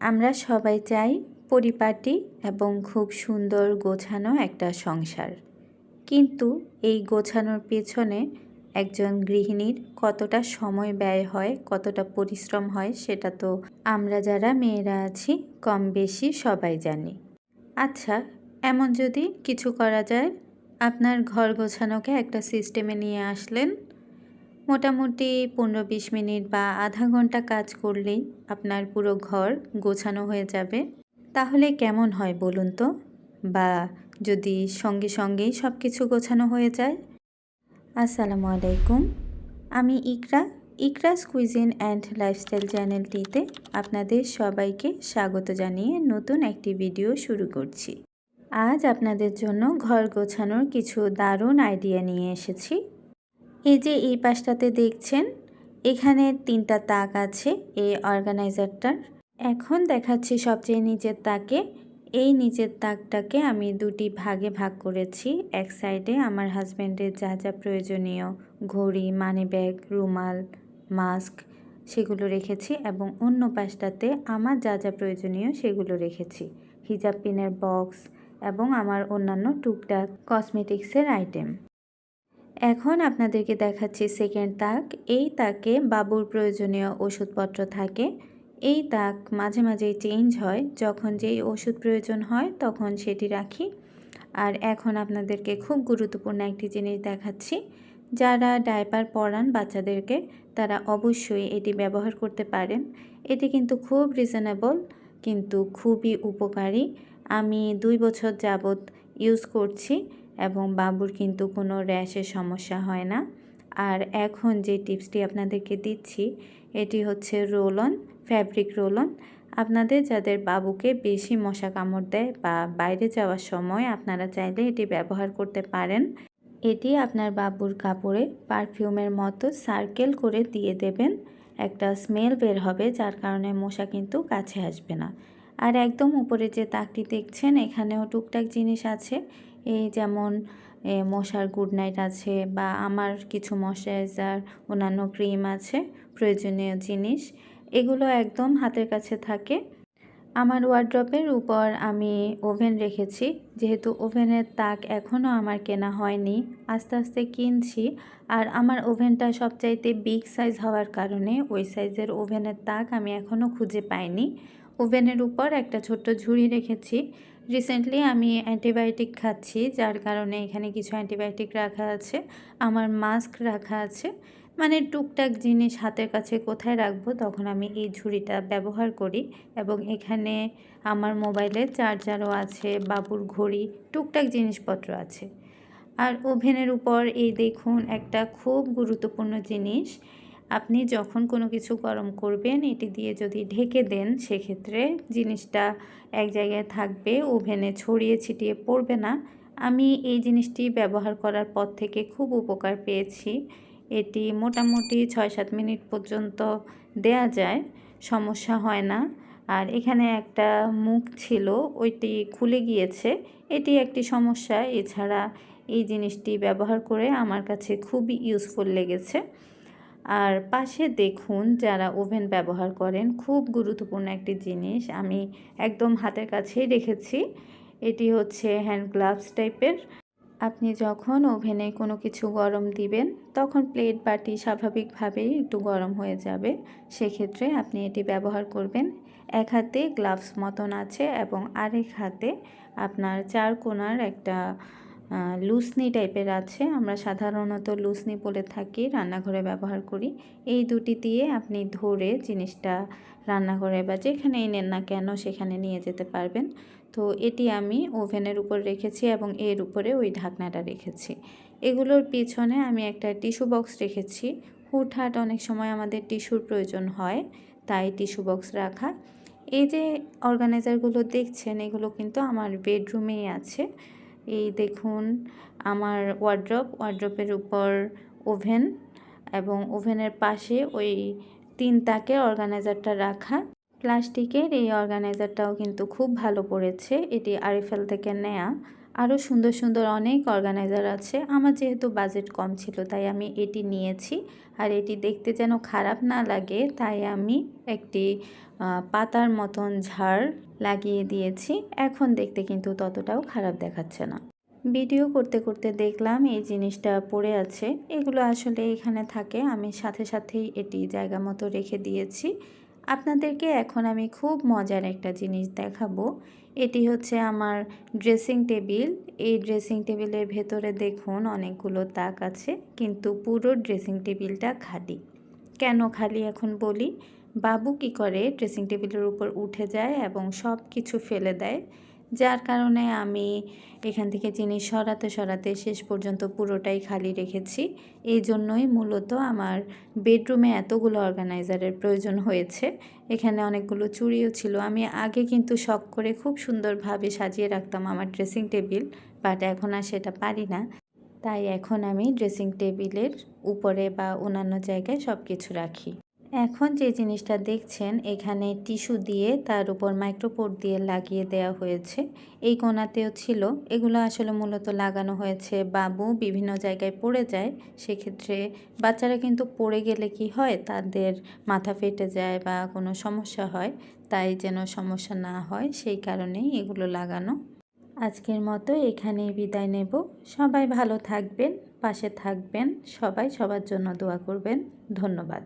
আমরা সবাই চাই পরিপাটি এবং খুব সুন্দর গোছানো একটা সংসার। কিন্তু এই গোছানোর পেছনে একজন গৃহিণীর কতটা সময় ব্যয় হয়, কতটা পরিশ্রম হয় সেটা তো আমরা যারা মেয়েরা আছি কম বেশি সবাই জানি। আচ্ছা, এমন যদি কিছু করা যায়, আপনার ঘর গোছানোকে একটা সিস্টেমে নিয়ে আসলেন, মোটামুটি 15-20 মিনিট বা আধা ঘন্টা কাজ করলেই আপনার পুরো ঘর গোছানো হয়ে যাবে। তাহলে কেমন হয় বলুন তো? বা যদি সঙ্গে সঙ্গেই সব কিছু গোছানো হয়ে যায়। আসসালামু আলাইকুম, আমি ইকরাস কুইজিন অ্যান্ড লাইফস্টাইল চ্যানেলটিতে আপনাদের সবাইকে স্বাগত জানিয়ে নতুন একটি ভিডিও শুরু করছি। আজ আপনাদের জন্য ঘর গোছানোর কিছু দারুণ আইডিয়া নিয়ে এসেছি। এই যে এই পাশটাতে দেখছেন, এখানে 3টা তাক আছে এই অর্গানাইজারটার। এখন দেখাচ্ছি সবচেয়ে নিচের তাকে। এই নিচের তাকটাকে আমি 2টি ভাগে ভাগ করেছি। এক সাইডে আমার হাজব্যান্ডের যা যা প্রয়োজনীয় ঘড়ি, মানি ব্যাগ, রুমাল, মাস্ক সেগুলো রেখেছি এবং অন্য পাশটাতে আমার যা যা প্রয়োজনীয় সেগুলো রেখেছি। হিজাব পিনের বক্স এবং আমার অন্যান্য টুকটাক কসমেটিক্সের আইটেম। এখন আপনাদেরকে দেখাচ্ছি সেকেন্ড তাক। এই তাকে বাবুর প্রয়োজনীয় ওষুধপত্র থাকে। এই তাক মাঝে মাঝেই চেঞ্জ হয়, যখন যেই ওষুধ প্রয়োজন হয় তখন সেটি রাখি। আর এখন আপনাদেরকে খুব গুরুত্বপূর্ণ একটি জিনিস দেখাচ্ছি। যারা ডায়পার পরান বাচ্চাদেরকে, তারা অবশ্যই এটি ব্যবহার করতে পারেন। এটি কিন্তু খুব রিজনেবল, কিন্তু খুবই উপকারী। আমি 2 বছর যাবত ইউজ করছি এবং বাবুর কিন্তু কোনো র্যাশের সমস্যা হয় না। আর এখন যে টিপসটি আপনাদেরকে দিচ্ছি, এটি হচ্ছে roll on, fabric roll on. আপনাদের যাদের বাবুকে বেশি মশা কামড় দেয় বা বাইরে যাওয়ার সময় আপনারা চাইলে এটি ব্যবহার করতে পারেন। এটি আপনার বাবুর কাপড়ে পারফিউমের মতো সার্কেল করে দিয়ে দেবেন। একটা স্মেল বের হবে, যার কারণে মশা কিন্তু কাছে আসবে না। আর একদম উপরে যে তাকটি দেখছেন, এখানেও টুকটাক জিনিস আছে। এই যেমন মশার গুড নাইট আছে, বা আমার কিছু ময়শ্চারাইজার, অন্যান্য ক্রিম আছে, প্রয়োজনীয় জিনিস। এগুলো একদম হাতের কাছে থাকে। আমার ওয়ার্ড্রপের উপর আমি ওভেন রেখেছি। যেহেতু ওভেনের তাক এখনও আমার কেনা হয়নি, আস্তে আস্তে কিনছি। আর আমার ওভেনটা সবচাইতে বিগ সাইজ হওয়ার কারণে ওই সাইজের ওভেনের তাক আমি এখনও খুঁজে পাইনি। ওভেনের উপর একটা ছোট্ট ঝুড়ি রেখেছি। রিসেন্টলি আমি অ্যান্টিবায়োটিক খাচ্ছি, যার কারণে এখানে কিছু অ্যান্টিবায়োটিক রাখা আছে, আমার মাস্ক রাখা আছে। মানে টুকটাক জিনিস হাতের কাছে কোথায় রাখবো, তখন আমি এই ঝুড়িটা ব্যবহার করি। এবং এখানে আমার মোবাইলের চার্জারও আছে, বাবুর ঘড়ি, টুকটাক জিনিসপত্র আছে। আর ওভেনের উপর এই দেখুন একটা খুব গুরুত্বপূর্ণ জিনিস। আপনি যখন কোনো কিছু গরম করবেন, এটি দিয়ে যদি ঢেকে দেন, সেক্ষেত্রে জিনিসটা এক জায়গায় থাকবে, ওভেনে ছড়িয়ে ছিটিয়ে পড়বে না। আমি এই জিনিসটি ব্যবহার করার পর থেকে খুব উপকার পেয়েছি। এটি মোটামুটি 6-7 মিনিট পর্যন্ত দেয়া যায়, সমস্যা হয় না। আর এখানে একটা মুখ ছিল, ওইটি খুলে গিয়েছে, এটি একটি সমস্যা। এছাড়া এই জিনিসটি ব্যবহার করে আমার কাছে খুবই ইউজফুল লেগেছে। আর পাশে দেখুন, যারা ওভেন ব্যবহার করেন, খুব গুরুত্বপূর্ণ একটি জিনিস আমি একদম হাতের কাছেই রেখেছি। এটি হচ্ছে হ্যান্ড গ্লাভস টাইপের। আপনি যখন ওভেনে কোনো কিছু গরম দিবেন, তখন প্লেট বাটি স্বাভাবিকভাবেই একটু গরম হয়ে যাবে। সেক্ষেত্রে আপনি এটি ব্যবহার করবেন। এক হাতে গ্লাভস মতন আছে এবং আরেক হাতে আপনার 4 কোণার একটা লুসনি টাইপের আছে। আমরা সাধারণত লুসনি বলে থাকি, রান্নাঘরে ব্যবহার করি। এই দুটি দিয়ে আপনি ধরে জিনিসটা রান্নাঘরে বা যেখানেই নেন না কেন সেখানে নিয়ে যেতে পারবেন। তো এটি আমি ওভেনের উপর রেখেছি এবং এর উপরে ওই ঢাকনাটা রেখেছি। এগুলোর পিছনে আমি একটা টিস্যু বক্স রেখেছি। হুটহাট অনেক সময় আমাদের টিস্যুর প্রয়োজন হয়, তাই টিস্যু বক্স রাখা। এই যে অর্গানাইজারগুলো দেখছেন, এগুলো কিন্তু আমার বেডরুমেই আছে। এই দেখুন আমার ওয়ার্ড্রপের উপর ওভেন এবং ওভেনের পাশে ওই 3 তাকের অর্গানাইজারটা রাখা। প্লাস্টিকের এই অর্গানাইজারটাও কিন্তু খুব ভালো পড়েছে, এটি আরিফেল থেকে নেয়া। আরও সুন্দর সুন্দর অনেক অর্গানাইজার আছে। আমার যেহেতু বাজেট কম ছিল তাই আমি এটি নিয়েছি। আর এটি দেখতে যেন খারাপ না লাগে তাই আমি একটি পাতার মতন ঝাড় লাগিয়ে দিয়েছি। এখন দেখতে কিন্তু ততটাও খারাপ দেখাচ্ছে না। ভিডিও করতে করতে দেখলাম এই জিনিসটা পড়ে আছে। এগুলো আসলে এখানে থাকে, আমি সাথে সাথেই এটি জায়গা মতো রেখে দিয়েছি। আপনাদেরকে এখন আমি খুব মজার একটা জিনিস দেখাবো। এটি হচ্ছে আমার ড্রেসিং টেবিল। এই ড্রেসিং টেবিলের ভেতরে দেখুন অনেকগুলো তাক আছে, কিন্তু পুরো ড্রেসিং টেবিলটা খালি। কেন খালি এখন বলি। বাবু কি করে ড্রেসিং টেবিলের উপর উঠে যায় এবং সব কিছু ফেলে দেয়, যার কারণে আমি এখান থেকে জিনিস সরাতে সরাতে শেষ পর্যন্ত পুরোটাই খালি রেখেছি। এই জন্যই মূলত আমার বেডরুমে এতগুলো অর্গানাইজারের প্রয়োজন হয়েছে। এখানে অনেকগুলো চুড়িও ছিল। আমি আগে কিন্তু শখ করে খুব সুন্দরভাবে সাজিয়ে রাখতাম আমার ড্রেসিং টেবিল, বাট এখন আর সেটা পারি না। তাই এখন আমি ড্রেসিং টেবিলের উপরে বা অন্যান্য জায়গায় সব কিছু রাখি। এখন যে জিনিসটা দেখছেন এখানে টিস্যু দিয়ে তার উপর মাইক্রোপোর দিয়ে লাগিয়ে দেওয়া হয়েছে। এই কোণাতেও ছিল। এগুলো আসলে মূলত লাগানো হয়েছে, বাবু বিভিন্ন জায়গায় পড়ে যায়, সেক্ষেত্রে বাচ্চারা কিন্তু পড়ে গেলে কি হয় তাদের মাথা ফেটে যায় বা কোনো সমস্যা হয়, তাই যেন সমস্যা না হয় সেই কারণেই এগুলো লাগানো। আজকের মতো এখানেই বিদায় নেব। সবাই ভালো থাকবেন, পাশে থাকবেন, সবাই সবার জন্য দোয়া করবেন। ধন্যবাদ।